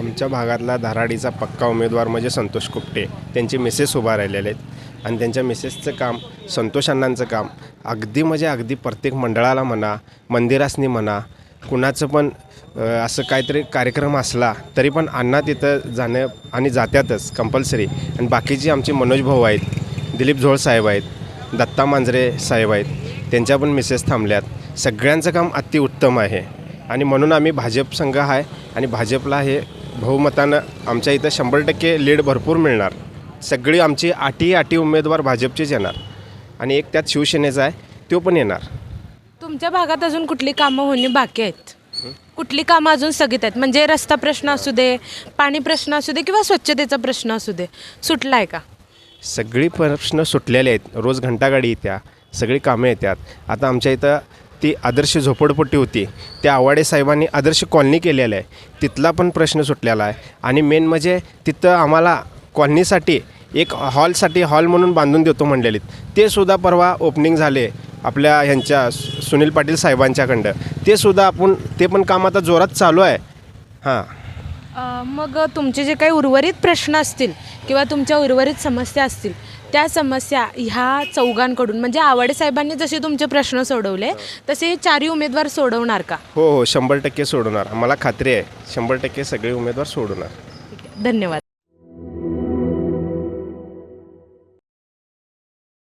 आमच्या भागातला धाराडीचा पक्का उमेदवार म्हणजे संतोष कुपटे. त्यांचे मिसेस उभा राहिलेले आहेत आणि त्यांच्या मिसेसचं काम, संतोष अण्णांचं काम अगदी प्रत्येक मंडळाला म्हणा, मंदिरासनी म्हणा, कुणाचं पण असं काहीतरी कार्यक्रम असला तरी पण अण्णा तिथं जाणं आणि जात्यातच कंपल्सरी. आणि बाकीची आमची मनोज भाऊ आहेत, दिलीप झोळ साहेब आहेत, दत्ता मांजरे साहेब आहेत, त्यांच्या पण मिसेस थांबल्यात. सगळ्यांचं काम अतिउत्तम आहे आणि म्हणून आम्ही भाजप संघ आहे आणि भाजपला हे बहुमतानं आमच्या इथं 100% लीड भरपूर मिळणार. सगळी आमची आठी उमेदवार भाजपचेच येणार आणि एक त्यात शिवसेनेचा आहे, तो पण येणार. तुमच्या भागात अजून कुठली कामं होणे बाकी आहेत? कुठली कामं अजून स्थगित आहेत? म्हणजे रस्ता प्रश्न असू दे, पाणी प्रश्न असू दे किंवा स्वच्छतेचा प्रश्न असू दे, सुटला आहे का? सगळी प्रश्न सुटलेले आहेत. रोज घंटागाडी येत्या, सगळी कामं येतात. आता आमच्या इथं ती आदर्श झोपडपट्टी होती, त्या आवाडे साहेबांनी आदर्श कॉलनी केलेलं आहे, तिथला पण प्रश्न सुटलेला आहे. आणि मेन म्हणजे तिथं आम्हाला कॉलनीसाठी एक हॉल म्हणून बांधून देतो म्हणलेलीत, ते सुद्धा परवा ओपनिंग झाले आपल्या ह्यांच्या सुनील पाटील साहेबांच्याकडं. ते पण काम आता जोरात चालू आहे. मग तुमचे जे काही उर्वरित प्रश्न असतील किंवा तुमच्या उर्वरित समस्या असतील, त्या समस्या ह्या चौघांकडून, म्हणजे आवाडे साहेबांनी जसे तुमचे प्रश्न सोडवले तसे हे चारही उमेदवार सोडवणार का? हो 100% सोडवणार. आम्हाला खात्री आहे 100% सगळे उमेदवार सोडवणार. धन्यवाद.